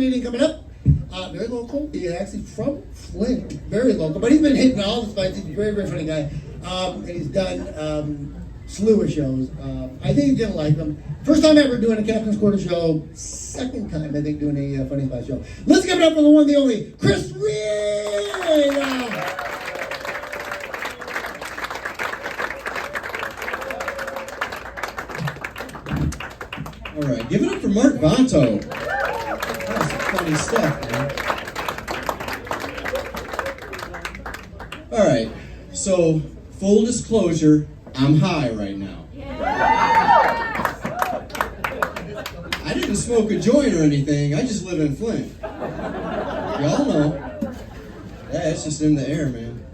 Meeting coming up. Very local. He's actually from Flint. Very local. But he's been hitting all the spots. He's a very, very funny guy. And he's done slew of shows. I think he's going to like them. First time ever doing a Captain's Quarter show. Second time, I think, doing a Funny Spot show. Let's give it up for the one, the only, Chris Reed! All right, give it up for Mark Vonto. That's some funny stuff, man. All right, so full disclosure, I'm high right now. I didn't smoke a joint or anything. I just live in Flint. Y'all know. Yeah, it's just in the air, man.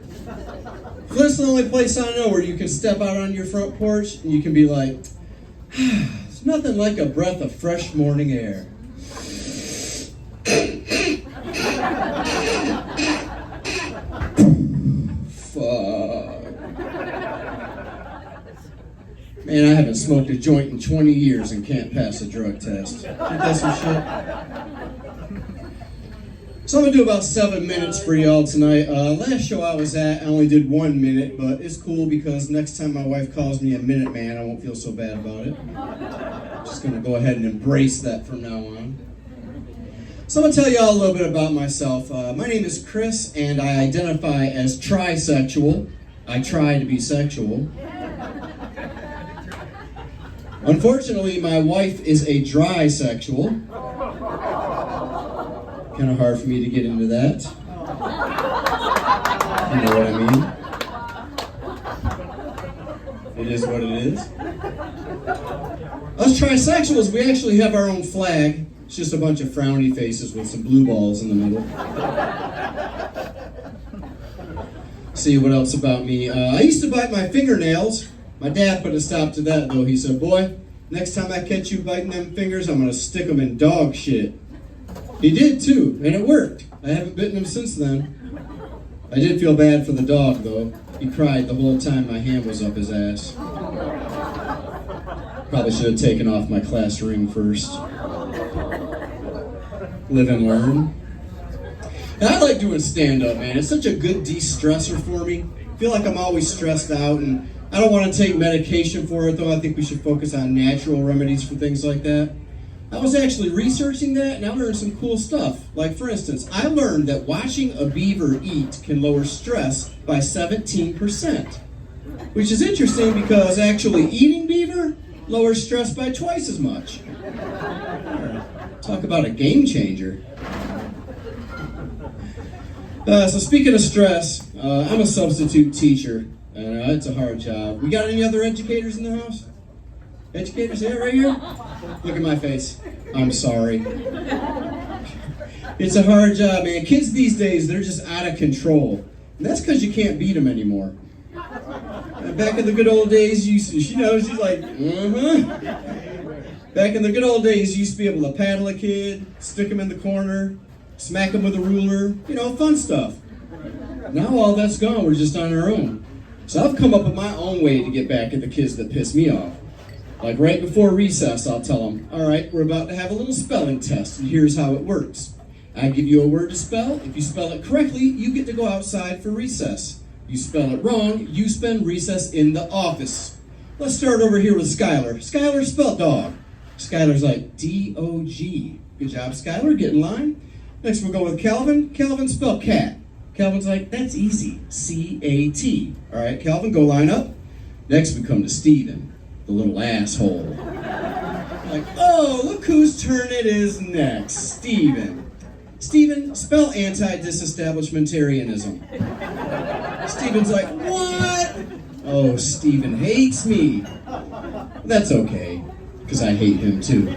Flint's the only place I know where you can step out on your front porch and you can be like, it's nothing like a breath of fresh morning air. Fuck. Man, I haven't smoked a joint in 20 years and can't pass a drug test. Ain't that some shit? So I'm gonna do about 7 minutes for y'all tonight. Last show I was at, I only did 1 minute, but it's cool because next time my wife calls me a minute man, I won't feel so bad about it. Just gonna go ahead and embrace that from now on. So I'm gonna tell y'all a little bit about myself. My name is Chris, and I identify as trisexual. I try to be sexual. Unfortunately, my wife is a dry-sexual. Kind of hard for me to get into that. You know what I mean? It is what it is. Us trisexuals, we actually have our own flag. It's just a bunch of frowny faces with some blue balls in the middle. See what else about me. I used to bite my fingernails. My dad put a stop to that, though. He said, boy, next time I catch you biting them fingers, I'm going to stick them in dog shit. He did, too, and it worked. I haven't bitten him since then. I did feel bad for the dog, though. He cried the whole time my hand was up his ass. Probably should have taken off my class ring first. Live and learn. And I like doing stand-up, man. It's such a good de-stressor for me. I feel like I'm always stressed out, and I don't want to take medication for it, though. I think we should focus on natural remedies for things like that. I was actually researching that, and I learned some cool stuff. Like, for instance, I learned that watching a beaver eat can lower stress by 17%. Which is interesting because actually eating beaver lowers stress by twice as much. Talk about a game changer. So speaking of stress, I'm a substitute teacher. It's a hard job. We got any other educators in the house? Educators here, right here? Look at my face. I'm sorry. It's a hard job, man. Kids these days, they're just out of control. And that's because you can't beat them anymore. Back in the good old days, she's like, Back in the good old days, you used to be able to paddle a kid, stick him in the corner, smack him with a ruler, fun stuff. Now all that's gone, we're just on our own. So I've come up with my own way to get back at the kids that piss me off. Like right before recess, I'll tell them, all right, we're about to have a little spelling test, and here's how it works. I give you a word to spell. If you spell it correctly, you get to go outside for recess. You spell it wrong, you spend recess in the office. Let's start over here with Skylar. Skylar, spell dog. Skylar's like, D-O-G. Good job, Skylar, get in line. Next we'll go with Calvin. Calvin, spell cat. Calvin's like, that's easy, C-A-T. All right, Calvin, go line up. Next we come to Steven, the little asshole. Like, oh, look whose turn it is next, Steven. Steven, spell anti-disestablishmentarianism. Steven's like, what? Oh, Steven hates me. That's okay, because I hate him too.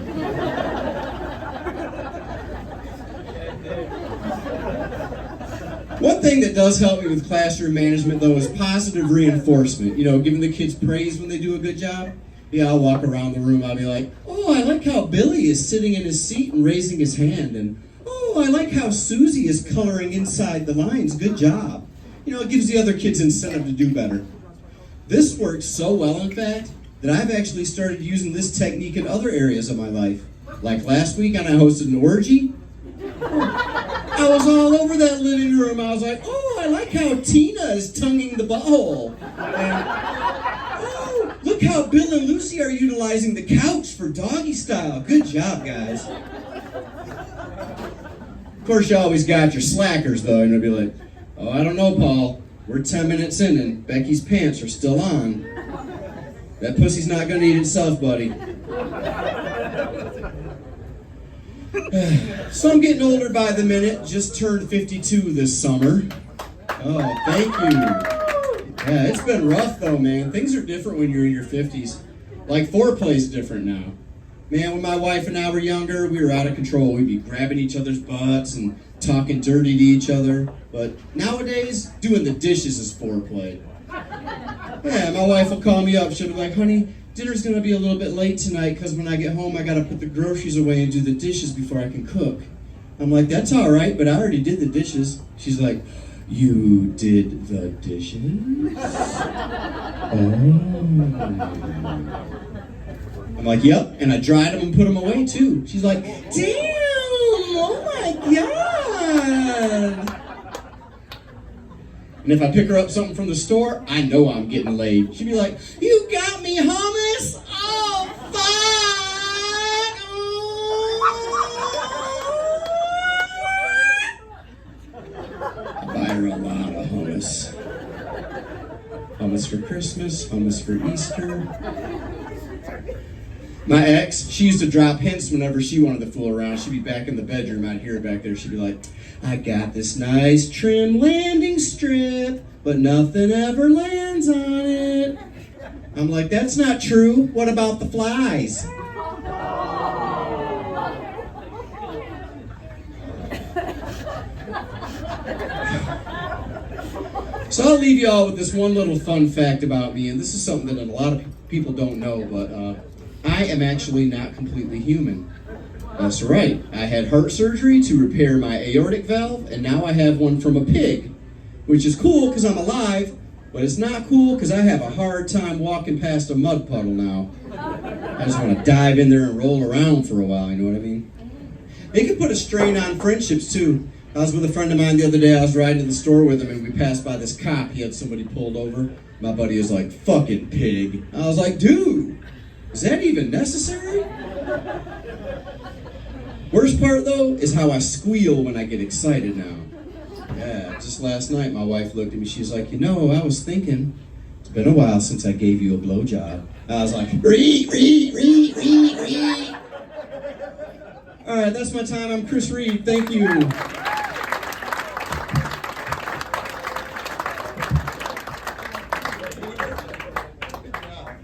One thing that does help me with classroom management, though, is positive reinforcement. Giving the kids praise when they do a good job. Yeah, I'll walk around the room, I'll be like, oh, I like how Billy is sitting in his seat and raising his hand, and oh, I like how Susie is coloring inside the lines, good job. It gives the other kids incentive to do better. This works so well, in fact, that I've actually started using this technique in other areas of my life. Like last week, I hosted an orgy. I was all over that living room. I was like, oh, I like how Tina is tonguing the butthole. And, oh, look how Bill and Lucy are utilizing the couch for doggy style. Good job, guys. Of course, you always got your slackers, though, and they'll be like, oh, I don't know, Paul. We're 10 minutes in, and Becky's pants are still on. That pussy's not gonna eat itself, buddy. So I'm getting older by the minute. Just turned 52 this summer. Oh, thank you. Yeah, it's been rough though, man. Things are different when you're in your 50s. Like Foreplay's different now. Man, when my wife and I were younger, we were out of control. We'd be grabbing each other's butts and talking dirty to each other. But nowadays, doing the dishes is foreplay. Yeah, my wife will call me up. She'll be like, honey, dinner's gonna be a little bit late tonight because when I get home, I gotta put the groceries away and do the dishes before I can cook. I'm like, that's all right, but I already did the dishes. She's like, you did the dishes? Oh. I'm like, yep, and I dried them and put them away too. She's like, damn, oh my God. And if I pick her up something from the store, I know I'm getting laid. She'd be like, you got me hummus? Oh, fuck! I buy her a lot of hummus. Hummus for Christmas, hummus for Easter. My ex, she used to drop hints whenever she wanted to fool around. She'd be back in the bedroom, I'd hear her back there. She'd be like, I got this nice trim landing strip, but nothing ever lands on it. I'm like, that's not true. What about the flies? So I'll leave you all with this one little fun fact about me, and this is something that a lot of people don't know, but I am actually not completely human. That's right. I had heart surgery to repair my aortic valve, and now I have one from a pig, which is cool because I'm alive, but it's not cool because I have a hard time walking past a mud puddle now. I just want to dive in there and roll around for a while, you know what I mean? It can put a strain on friendships, too. I was with a friend of mine the other day. I was riding to the store with him, and we passed by this cop. He had somebody pulled over. My buddy was like, fucking pig. I was like, dude, is that even necessary? Worst part, though, is how I squeal when I get excited now. Yeah, just last night, my wife looked at me. She's like, you know, I was thinking, it's been a while since I gave you a blowjob. I was like, ree, ree, ree, ree, ree. All right, that's my time. I'm Chris Reed. Thank you.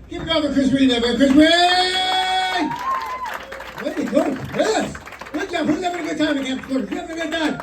Keep it going for Chris Reed there, man. Chris Reed! Way to go, Chris! Good job. Who's having a good time again? Who's having a good time?